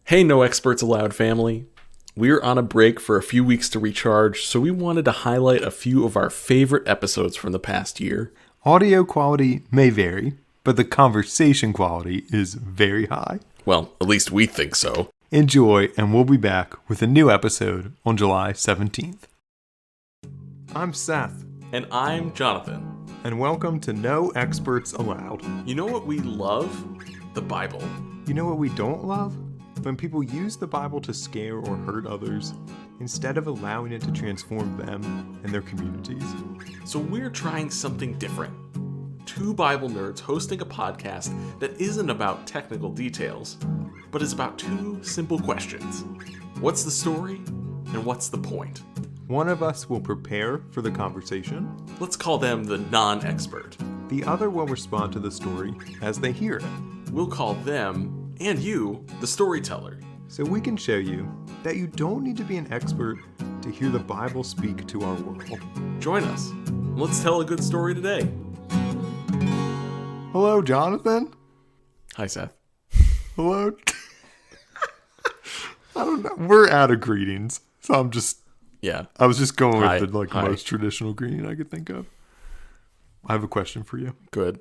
Hey, No Experts Allowed family. We're on a break for a few weeks to recharge, so we wanted to highlight a few of our favorite episodes from the past year. Audio quality may vary, but the conversation quality is very high. Well, at least we think so. Enjoy, and we'll be back with a new episode on July 17th. I'm Seth, And I'm Jonathan. and welcome to No Experts Allowed. You know what we love? The Bible. You know what we don't love? When people use the Bible to scare or hurt others, instead of allowing it to transform them and their communities. So we're trying something different. Two Bible nerds hosting a podcast that isn't about technical details, but is about two simple questions. What's the story, and what's the point? One of us will prepare for the conversation. Let's call them the non-expert. The other will respond to the story as they hear it. We'll call them, and you, the storyteller. So we can show you that you don't need to be an expert to hear the Bible speak to our world. Join us. Let's tell a good story today. Hello, Jonathan. Hi, Seth. Hello. I don't know. We're out of greetings. So I was just going Hi. with the Hi. most traditional greeting I could think of. I have a question for you. Good.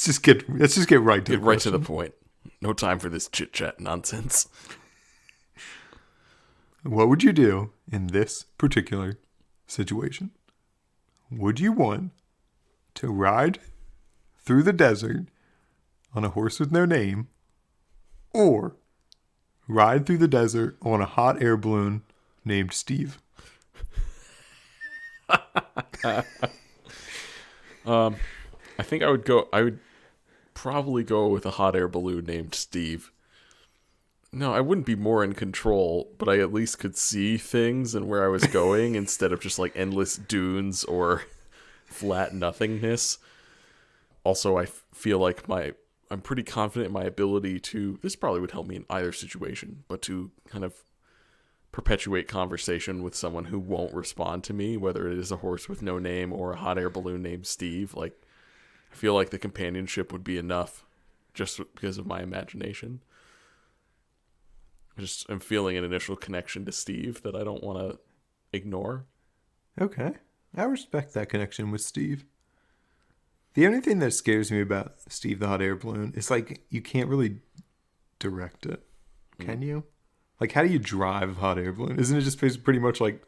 Let's just get right to Get the right to the question. point. No time for this chit-chat nonsense. What would you do in this particular situation? Would you want to ride through the desert on a horse with no name, or ride through the desert on a hot air balloon named Steve? I think I would probably go with a hot air balloon named Steve. No, I wouldn't be more in control, but I at least could see things and where I was going instead of just like endless dunes or flat nothingness. Also, I feel like I'm pretty confident in my ability to, this probably would help me in either situation, but to kind of perpetuate conversation with someone who won't respond to me, whether it is a horse with no name or a hot air balloon named Steve. Like, I feel like the companionship would be enough just because of my imagination. I'm feeling an initial connection to Steve that I don't want to ignore. Okay. I respect that connection with Steve. The only thing that scares me about Steve the hot air balloon is like you can't really direct it. Can you? Like, how do you drive a hot air balloon? Isn't it just pretty much like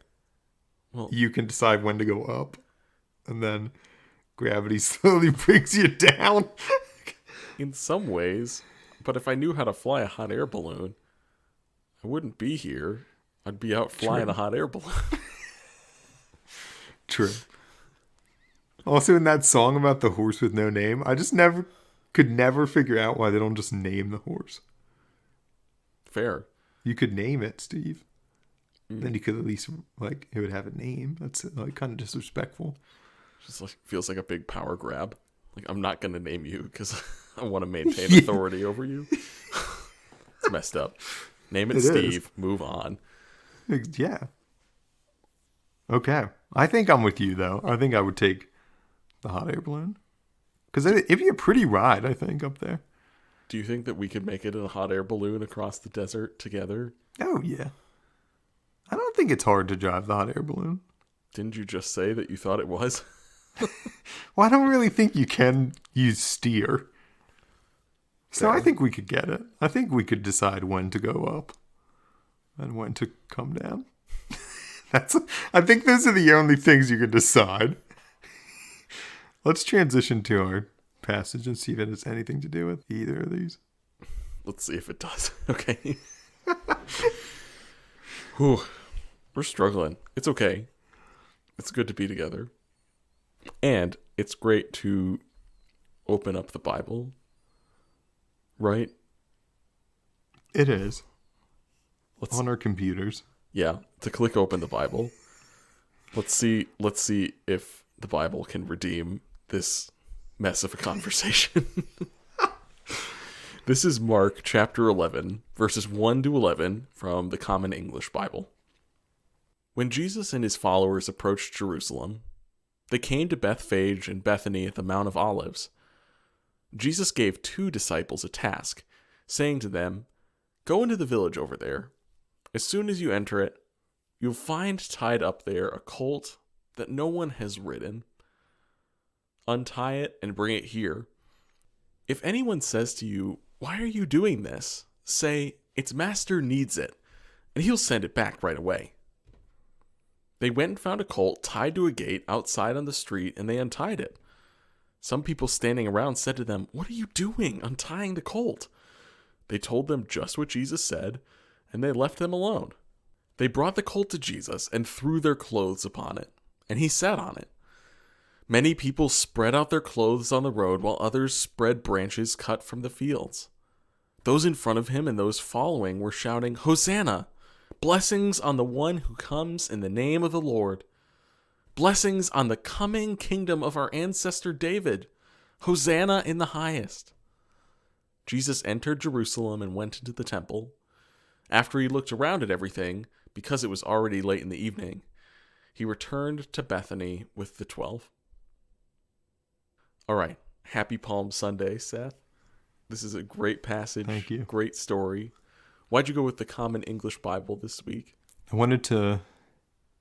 you can decide when to go up and then gravity slowly brings you down? In some ways, but if I knew how to fly a hot air balloon, I wouldn't be here. I'd be out flying True. a hot air balloon. True. Also, in that song about the horse with no name, I just could never figure out why they don't just name the horse. Fair. You could name it Steve. Then you could at least, like, it would have a name. That's, like, kind of disrespectful. Just like feels like a big power grab. Like, I'm not going to name you because I want to maintain Yeah. authority over you. It's messed up. Name it It Steve. is. Move on. Yeah. Okay. I think I'm with you, though. I think I would take the hot air balloon. Because it'd be a pretty ride, I think, up there. Do you think that we could make it in a hot air balloon across the desert together? Oh, yeah. I don't think it's hard to drive the hot air balloon. Didn't you just say that you thought it was? Well, I don't really think you can use steer. So Fair. I think we could get it. I think we could decide when to go up and when to come down. I think those are the only things you can decide. Let's transition to our passage and see if it has anything to do with either of these. Let's see if it does. Okay. Whew. We're struggling. It's okay. It's good to be together. And it's great to open up the Bible. Right? It is. Let's On our computers. to click open the Bible. Let's see if the Bible can redeem this mess of a conversation. This is Mark chapter 11, verses 1 to 11 from the Common English Bible. When Jesus and his followers approached Jerusalem, they came to Bethphage and Bethany at the Mount of Olives. Jesus gave 2 disciples a task saying to them, "Go into the village over there. As soon as you enter it, you'll find tied up there a colt that no one has ridden. Untie it and bring it here. If anyone says to you, 'Why are you doing this?' say, 'Its master needs it,' and he'll send it back right away." They went and found a colt tied to a gate outside on the street, and they untied it. Some people standing around said to them, "What are you doing, untying the colt?" They told them just what Jesus said, and they left them alone. They brought the colt to Jesus and threw their clothes upon it, and he sat on it. Many people spread out their clothes on the road, while others spread branches cut from the fields. Those in front of him and those following were shouting, "Hosanna! Blessings on the one who comes in the name of the Lord. Blessings on the coming kingdom of our ancestor David. Hosanna in the highest." Jesus entered Jerusalem and went into the temple. After he looked around at everything, because it was already late in the evening, he returned to Bethany with the 12. All right. Happy Palm Sunday, Seth. This is a great passage. Thank you. Great story. Why'd you go with the Common English Bible this week? I wanted to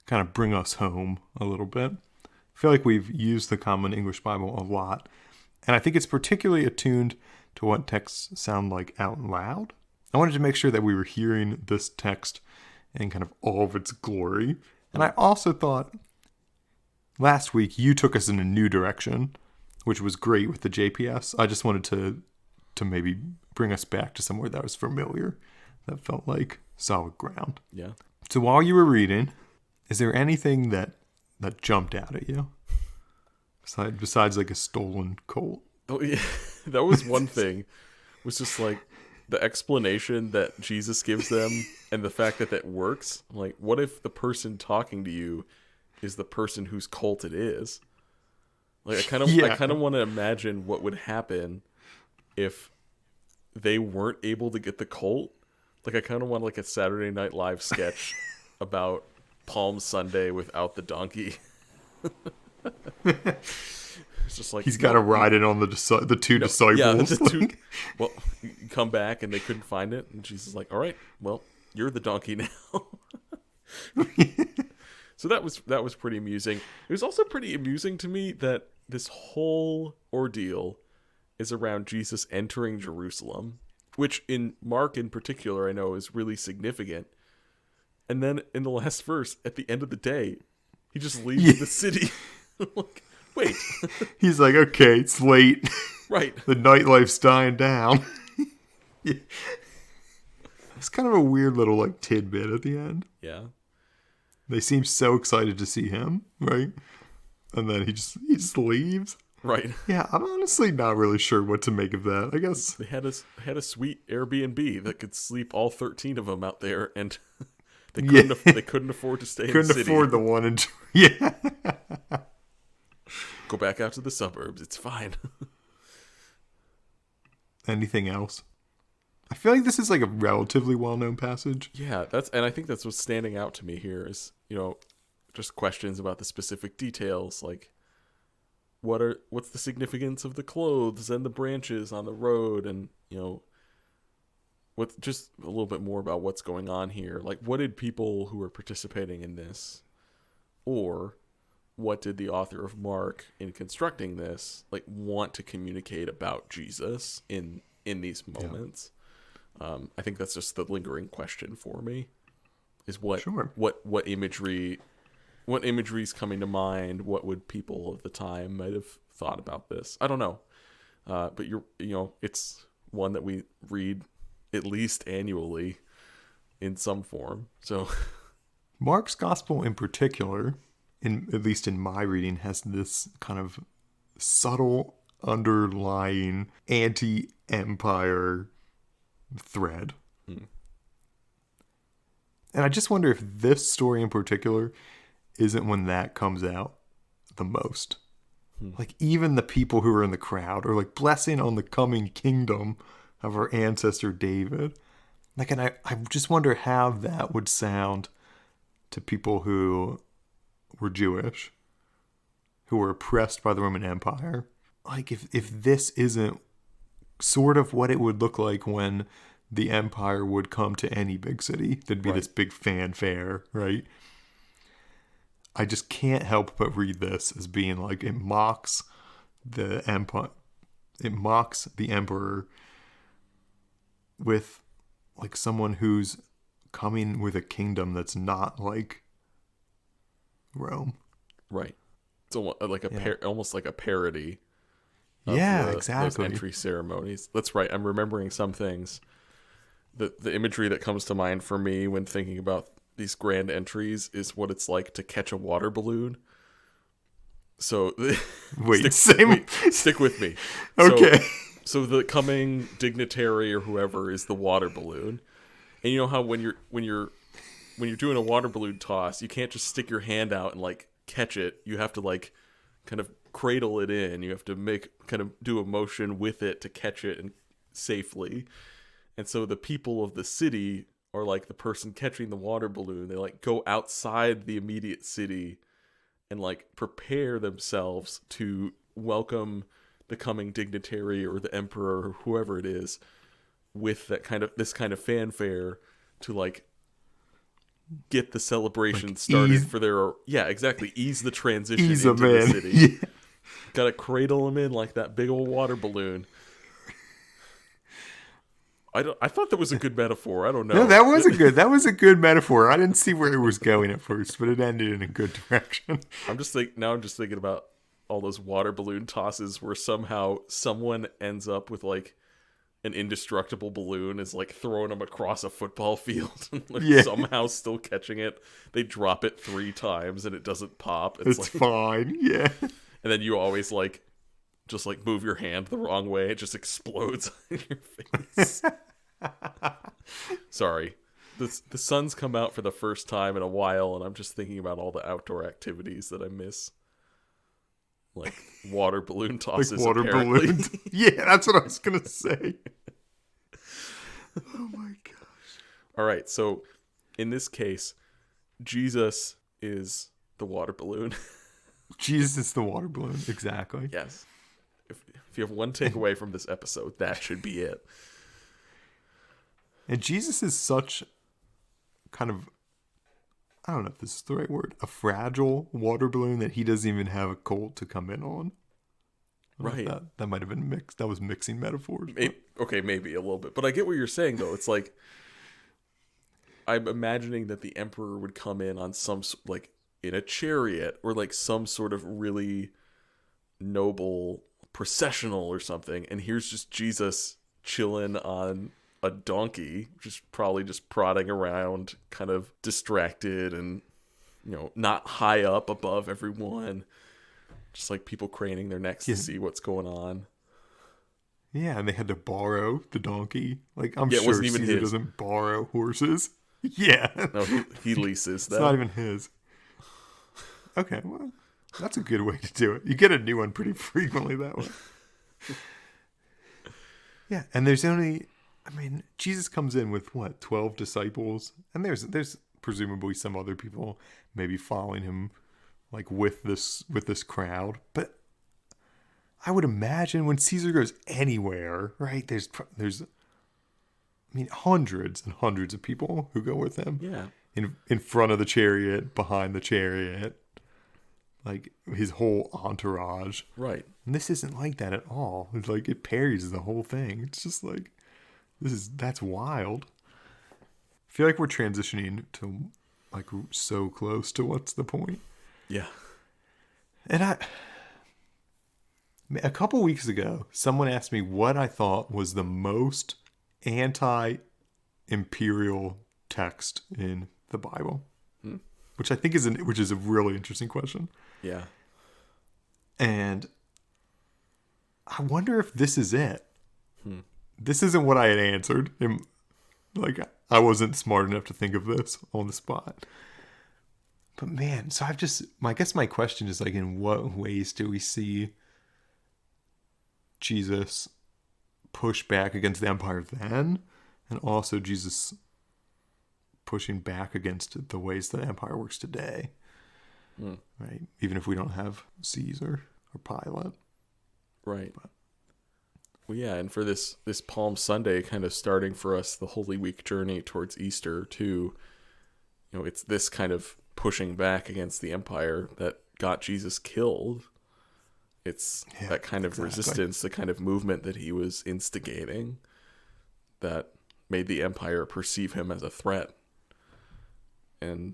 kind of bring us home a little bit. I feel like we've used the Common English Bible a lot, and I think it's particularly attuned to what texts sound like out loud. I wanted to make sure that we were hearing this text in kind of all of its glory. And I also thought last week you took us in a new direction, which was great with the JPS. I just wanted to maybe bring us back to somewhere that was familiar, that felt like solid ground. Yeah. So while you were reading, is there anything that jumped out at you? Besides like a stolen colt? Oh, yeah. That was one thing. Was just like the explanation that Jesus gives them and the fact that that works. Like, what if the person talking to you is the person whose colt it is? Like, I kind of want to imagine what would happen if they weren't able to get the colt. Like, I kind of want like a Saturday Night Live sketch about Palm Sunday without the donkey. It's just like he's got to ride it on the two disciples. Yeah, the two. Well, you come back and they couldn't find it, and Jesus is like, "All right, well, you're the donkey now." So that was pretty amusing. It was also pretty amusing to me that this whole ordeal is around Jesus entering Jerusalem, which in Mark in particular I know is really significant. And then in the last verse, at the end of the day, he just leaves the city. Like, wait. He's like, okay, it's late. Right. The nightlife's dying down. Yeah. It's kind of a weird little like tidbit at the end. Yeah. They seem so excited to see him, right? And then he just leaves. Right. Yeah, I'm honestly not really sure what to make of that. I guess they had a sweet Airbnb that could sleep all 13 of them out there, and they couldn't afford to stay in the city. Couldn't afford the one in yeah. Go back out to the suburbs. It's fine. Anything else? I feel like this is like a relatively well-known passage. Yeah, and I think that's what's standing out to me here is, just questions about the specific details, like what's the significance of the clothes and the branches on the road, and what, just a little bit more about what's going on here. Like, what did people who were participating in this, or what did the author of Mark in constructing this want to communicate about Jesus in these moments? Yeah. I think that's just the lingering question for me, is what imagery is coming to mind? What would people of the time might have thought about this? I don't know. But it's one that we read at least annually in some form. So Mark's gospel in particular, at least in my reading, has this kind of subtle underlying anti-empire thread. And I just wonder if this story in particular isn't when that comes out the most. Like, even the people who are in the crowd are like, blessing on the coming kingdom of our ancestor David. Like, and I just wonder how that would sound to people who were Jewish, who were oppressed by the Roman Empire. Like, if this isn't sort of what it would look like when the Empire would come to any big city. There'd be Right. this big fanfare, right? I just can't help but read this as being like it mocks the empire. It mocks the emperor with like someone who's coming with a kingdom that's not like Rome. Right. It's almost like a Yeah. almost like a parody of Yeah, those exactly. entry ceremonies. That's right. I'm remembering some things. The imagery that comes to mind for me when thinking about these grand entries is what it's like to catch a water balloon. So Wait, same. stick with me. Okay. So the coming dignitary or whoever is the water balloon. And you know how when you're doing a water balloon toss, you can't just stick your hand out and like catch it. You have to like kind of cradle it in. You have to do a motion with it to catch it and safely. And so the people of the city are like the person catching the water balloon. They like go outside the immediate city and like prepare themselves to welcome the coming dignitary or the emperor or whoever it is with this kind of fanfare to like get the celebration Like started for their ease the transition Ease into them the in. city. Yeah. Gotta cradle them in like that big old water balloon. I thought that was a good metaphor. I don't know. No, that was a good metaphor. I didn't see where it was going at first, but it ended in a good direction. I'm just thinking about all those water balloon tosses where somehow someone ends up with like an indestructible balloon is like throwing them across a football field and they're Yeah. somehow still catching it. They drop it 3 times and it doesn't pop. It's like, fine. Yeah. and then you always like just like move your hand the wrong way. It just explodes in your face. Sorry. The sun's come out for the first time in a while, and I'm just thinking about all the outdoor activities that I miss. Like water balloon tosses, Like water apparently. balloons. Yeah, that's what I was going to say. Oh my gosh. All right, so in this case, Jesus is the water balloon. Jesus is the water balloon. Exactly. Yes. If you have one takeaway from this episode, that should be it. And Jesus is such kind of, I don't know if this is the right word, a fragile water balloon that he doesn't even have a colt to come in on. Right. That might have been mixed. That was mixing metaphors. Okay, maybe a little bit. But I get what you're saying, though. It's like, I'm imagining that the emperor would come in on like, in a chariot or like some sort of really noble processional or something. And here's just Jesus chilling on a donkey, just probably just prodding around, kind of distracted and, not high up above everyone. Just like people craning their necks to see what's going on. Yeah, and they had to borrow the donkey. Like, I'm It sure wasn't even Caesar his. doesn't borrow horses. Yeah. No, he leases them. It's not even his. Okay, well, that's a good way to do it. You get a new one pretty frequently that way. Yeah, and Jesus comes in with what, 12 disciples? And there's presumably some other people maybe following him like with this crowd. But I would imagine when Caesar goes anywhere, right? There's hundreds and hundreds of people who go with him. Yeah. In front of the chariot, behind the chariot, like his whole entourage. Right. And this isn't like that at all. It's like it parries the whole thing. It's just like that's wild. I feel like we're transitioning to like so close to what's the point. Yeah. And a couple weeks ago, someone asked me what I thought was the most anti-imperial text in the Bible, which I think is a really interesting question. Yeah. And I wonder if this is it. This isn't what I had answered. Like, I wasn't smart enough to think of this on the spot. But man, so I guess my question is like, in what ways do we see Jesus push back against the empire then, and also Jesus pushing back against the ways the empire works today? Right? Even if we don't have Caesar or Pilate. Right. Well, yeah, and for this Palm Sunday, kind of starting for us the Holy Week journey towards Easter too. It's this kind of pushing back against the empire that got Jesus killed. It's Yeah, that kind of exactly. resistance, the kind of movement that he was instigating that made the empire perceive him as a threat and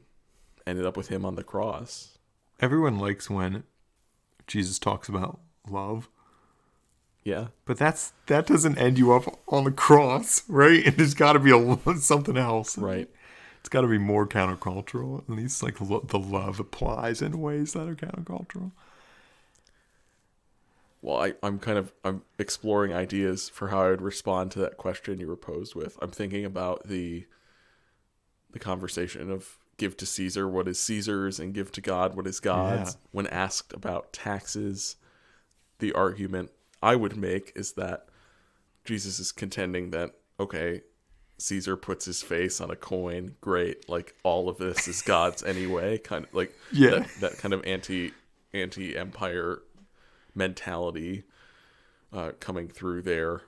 ended up with him on the cross. Everyone likes when Jesus talks about love, Yeah, but that doesn't end you up on the cross, right? And there's got to be something else. right. It's got to be more countercultural. At least like the love applies in ways that are countercultural. Well, I'm exploring ideas for how I would respond to that question you were posed with. I'm thinking about the conversation of give to Caesar what is Caesar's and give to God what is Yeah. God's. When asked about taxes, the argument I would make is that Jesus is contending that, okay, Caesar puts his face on a coin, great, like all of this is God's anyway, kind of like Yeah. that kind of anti empire mentality coming through there.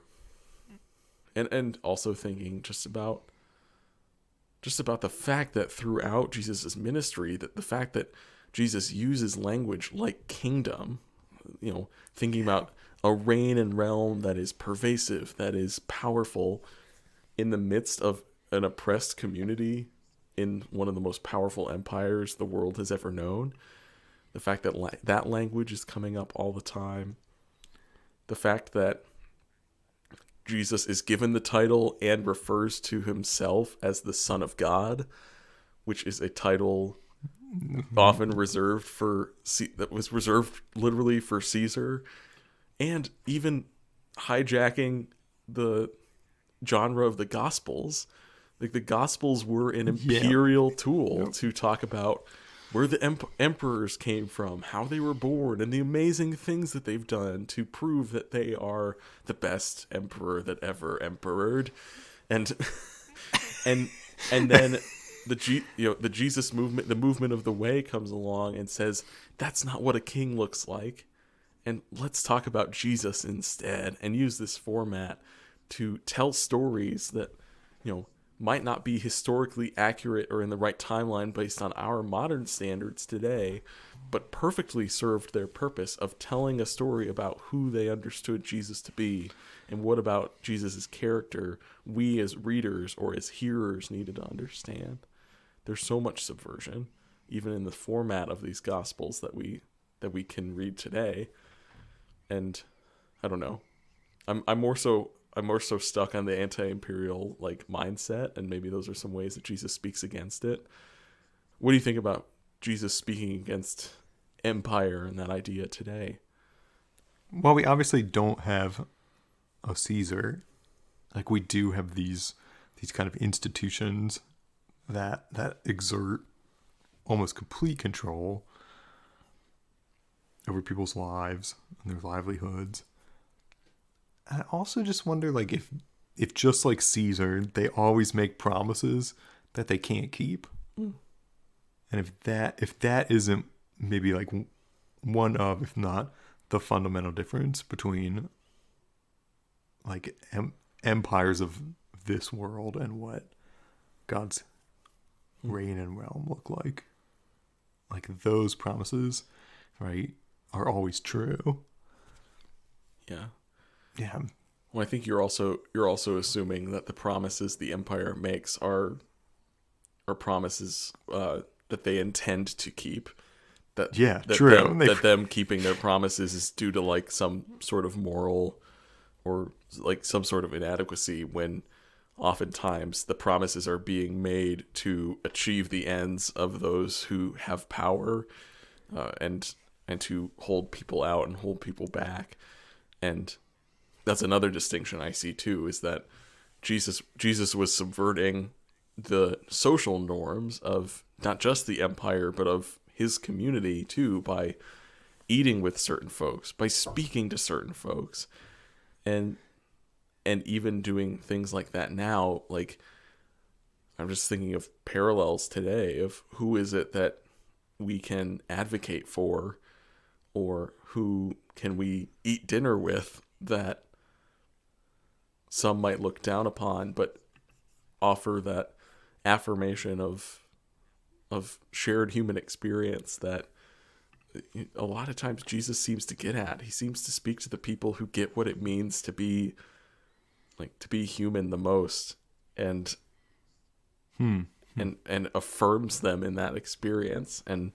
And also thinking just about the fact that throughout Jesus' ministry, that the fact that Jesus uses language like kingdom, thinking about a reign and realm that is pervasive, that is powerful in the midst of an oppressed community in one of the most powerful empires the world has ever known. The fact that that language is coming up all the time. The fact that Jesus is given the title and refers to himself as the Son of God, which is a title often reserved that was reserved literally for Caesar, and even hijacking the genre of the Gospels. Like the Gospels were an imperial tool to talk about where the emperors came from, how they were born, and the amazing things that they've done to prove that they are the best emperor that ever emperored. And and then the Jesus movement, the movement of the way comes along and says that's not what a king looks like. And let's talk about Jesus instead and use this format to tell stories that, might not be historically accurate or in the right timeline based on our modern standards today, but perfectly served their purpose of telling a story about who they understood Jesus to be and what about Jesus' character we as readers or as hearers needed to understand. There's so much subversion, even in the format of these Gospels that we can read today. And I don't know. I'm more so stuck on the anti-imperial mindset, and maybe those are some ways that Jesus speaks against it. What do you think about Jesus speaking against empire and that idea today? Well, we obviously don't have a Caesar. Like we do have these kind of institutions that exert almost complete control over people's lives and their livelihoods. I also just wonder, if just like Caesar, they always make promises that they can't keep, and if that isn't maybe one of, if not the fundamental difference between empires of this world and what God's reign and realm look like. Like those promises, right, are always true. Yeah. Yeah. Well, I think you're also assuming that the promises the empire makes are promises that they intend to keep. That True. That them keeping their promises is due to some sort of moral or some sort of inadequacy, when oftentimes the promises are being made to achieve the ends of those who have power, and to hold people out and hold people back. And that's another distinction I see too, is that Jesus was subverting the social norms of not just the empire, but of his community too, by eating with certain folks, by speaking to certain folks, and even doing things like that now. I'm just thinking of parallels today of who is it that we can advocate for, or who can we eat dinner with that some might look down upon, but offer that affirmation of shared human experience that a lot of times Jesus seems to get at. He seems to speak to the people who get what it means to be human the most, and and affirms them in that experience. And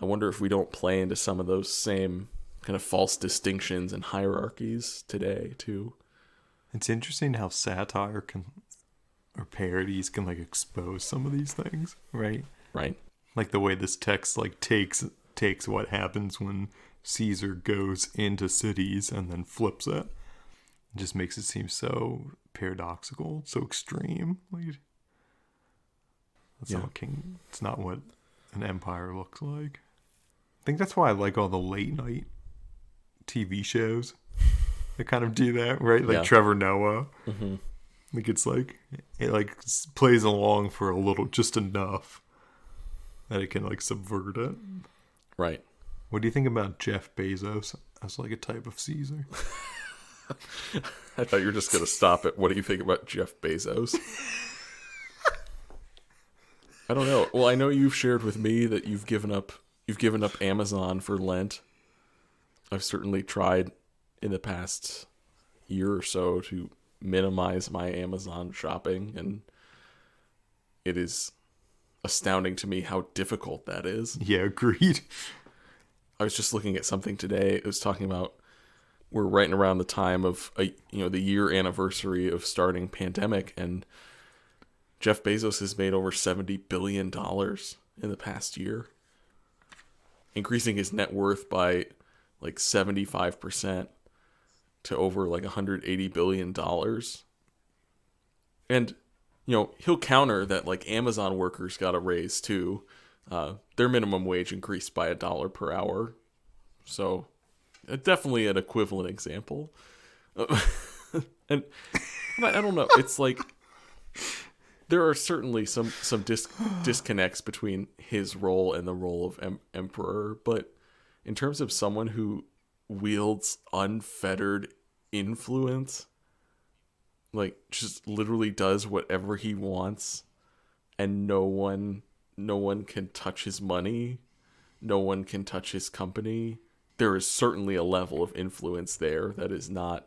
I wonder if we don't play into some of those same kind of false distinctions and hierarchies today too. It's interesting how satire can, or parodies can like expose some of these things, right? Right. Like the way this text like takes what happens when Caesar goes into cities and then flips it. It just makes it seem so paradoxical, so extreme. Like it's not what an empire looks like. I think that's why I like all the late night TV shows that kind of do that, right? Like Trevor Noah. Mm-hmm. Like it like plays along for a little, just enough that it can like subvert it. Right. What do you think about Jeff Bezos as like a type of Caesar? I thought you were just going to stop at what do you think about Jeff Bezos? I don't know. Well, I know you've shared with me that you've given up Amazon for Lent. I've certainly tried in the past year or so to minimize my Amazon shopping, and it is astounding to me how difficult that is. Yeah, agreed. I was just looking at something today. It was talking about we're right around the time of the year anniversary of starting pandemic, and Jeff Bezos has made over $70 billion in the past year, increasing his net worth by like 75% to over like $180 billion. And, he'll counter that like Amazon workers got a raise too. Their minimum wage increased by $1 per hour. So definitely an equivalent example. And I don't know. It's like there are certainly some disconnects between his role and the role of emperor, but in terms of someone who wields unfettered influence, like just literally does whatever he wants, and no one can touch his money, no one can touch his company. There is certainly a level of influence there that is not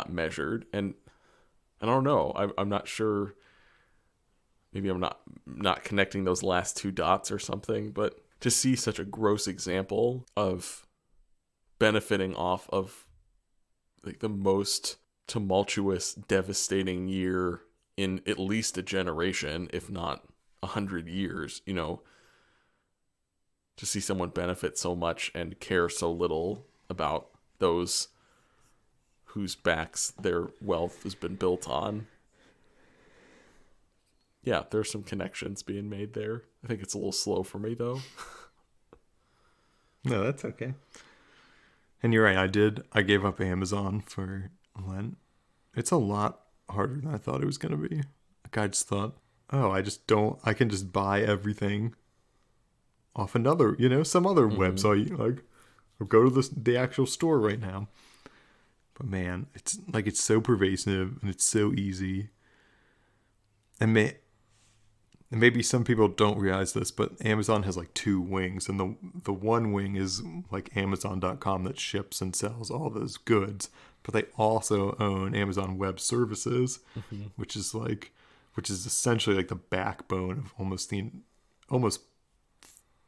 measured, and I don't know. I'm not sure. Maybe I'm not connecting those last two dots or something, but to see such a gross example of benefiting off of like the most tumultuous, devastating year in at least a generation, if not 100 years, to see someone benefit so much and care so little about those whose backs their wealth has been built on. Yeah, there's some connections being made there. I think it's a little slow for me, though. No, that's okay. And you're right, I gave up Amazon for Lent. It's a lot harder than I thought it was going to be. Like, I just thought, I can just buy everything off another, some other website, like, or go to the actual store right now. But man, it's so pervasive and it's so easy. And maybe some people don't realize this, but Amazon has like two wings, and the one wing is like Amazon.com that ships and sells all those goods, but they also own Amazon Web Services, which is essentially like the backbone of almost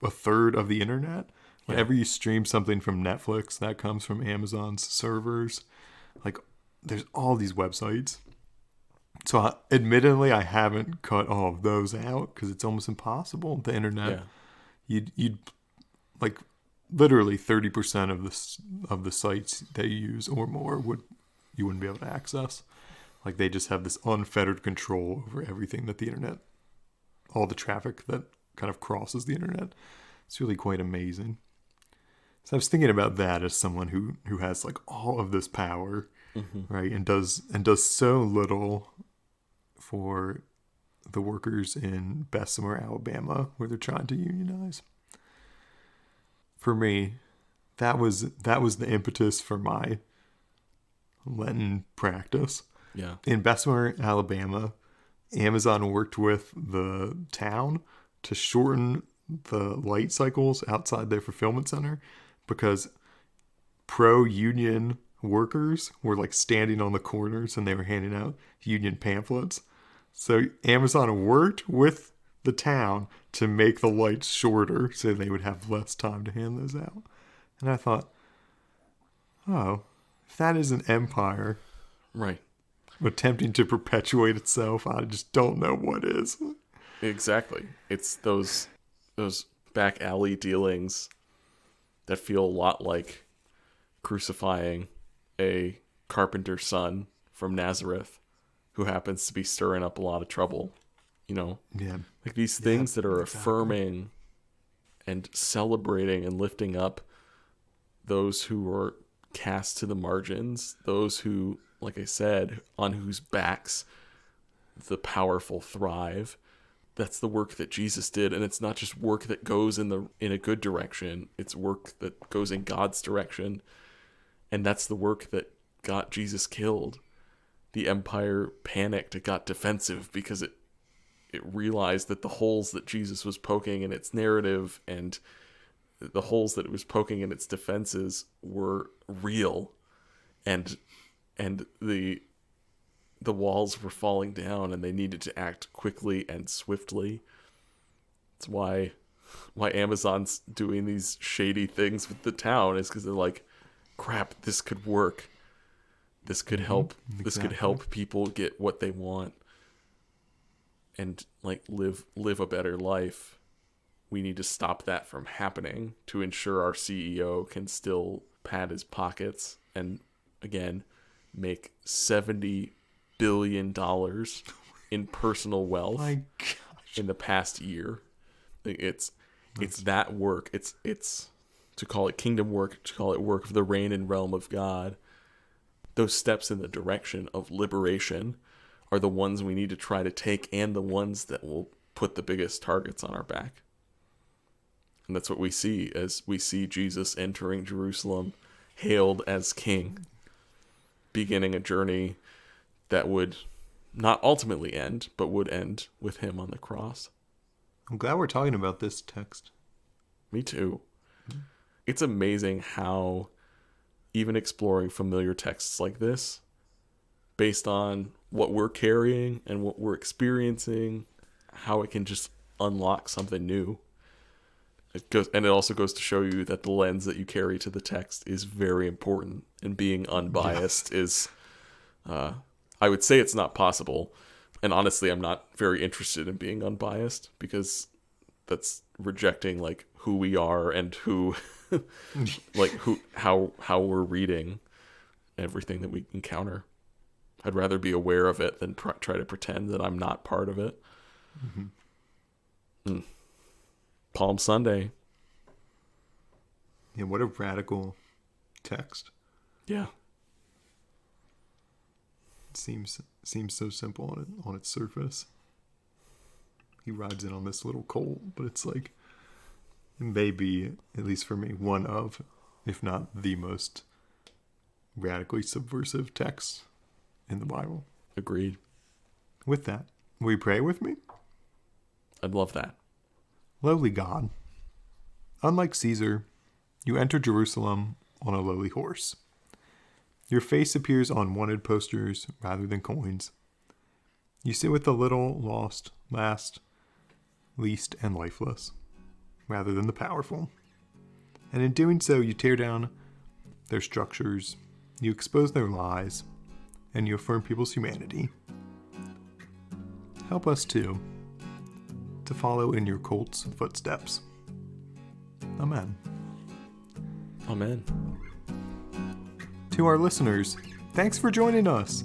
a third of the internet. Whenever you stream something from Netflix, that comes from Amazon's servers. Like, there's all these websites. So, admittedly, I haven't cut all of those out because it's almost impossible. The internet, you'd like literally 30% of the sites that you use or more you wouldn't be able to access. Like, they just have this unfettered control over everything that the internet, all the traffic that kind of crosses the internet. It's really quite amazing. So I was thinking about that as someone who has like all of this power, right, and does so little for the workers in Bessemer, Alabama, where they're trying to unionize. For me, that was the impetus for my Lenten practice. Yeah. In Bessemer, Alabama, Amazon worked with the town to shorten the light cycles outside their fulfillment center because pro-union workers were like standing on the corners and they were handing out union pamphlets. So Amazon worked with the town to make the lights shorter so they would have less time to hand those out. And I thought, oh, if that is an empire Right. attempting to perpetuate itself, I just don't know what is. Exactly. It's those back alley dealings that feel a lot like crucifying a carpenter's son from Nazareth who happens to be stirring up a lot of trouble. You know, Yeah. like these things that are exactly. affirming and celebrating and lifting up those who are cast to the margins, those who, like I said, on whose backs the powerful thrive. That's the work that Jesus did, and it's not just work that goes in a good direction. It's work that goes in God's direction, and that's the work that got Jesus killed. The empire panicked; it got defensive because it realized that the holes that Jesus was poking in its narrative and the holes that it was poking in its defenses were real, and the walls were falling down, and they needed to act quickly and swiftly. That's why Amazon's doing these shady things with the town, is because they're like, crap, this could work. This could help. Exactly. This could help people get what they want and like live a better life. We need to stop that from happening to ensure our CEO can still pad his pockets and again make $70 billion in personal wealth My gosh. in the past year. It's that work. It's to call it kingdom work, to call it work of the reign and realm of God. Those steps in the direction of liberation are the ones we need to try to take, and the ones that will put the biggest targets on our back. And that's what we see as we see Jesus entering Jerusalem, hailed as king, beginning a journey that would not ultimately end, but would end with him on the cross. I'm glad we're talking about this text. Me too. It's amazing how even exploring familiar texts like this, based on what we're carrying and what we're experiencing, how it can just unlock something new. It also goes to show you that the lens that you carry to the text is very important, and being unbiased is, I would say it's not possible. And honestly, I'm not very interested in being unbiased, because that's rejecting like who we are and how we're reading everything that we encounter. I'd rather be aware of it than try to pretend that I'm not part of it. Mm-hmm. Palm Sunday. Yeah, what a radical text. Yeah. It seems so simple on its surface. He rides in on this little colt, but it's like, it may be, at least for me, one of, if not the most radically subversive text in the Bible. Agreed. With that, will you pray with me? I'd love that. Lowly God, unlike Caesar, you enter Jerusalem on a lowly horse. Your face appears on wanted posters rather than coins. You sit with the little, lost, last, least, and lifeless, rather than the powerful. And in doing so, you tear down their structures, you expose their lies, and you affirm people's humanity. Help us, too, to follow in your colt's footsteps. Amen. Amen. To our listeners, thanks for joining us.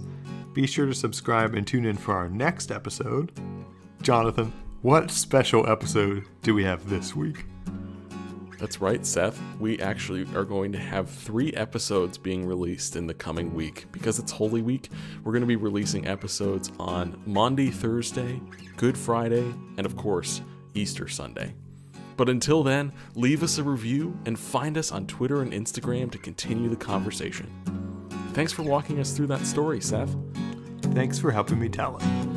Be sure to subscribe and tune in for our next episode. Jonathan, what special episode do we have this week? That's right, Seth. We actually are going to have 3 episodes being released in the coming week. Because it's Holy Week, we're going to be releasing episodes on Maundy Thursday, Good Friday, and of course, Easter Sunday. But until then, leave us a review and find us on Twitter and Instagram to continue the conversation. Thanks for walking us through that story, Seth. Thanks for helping me tell it.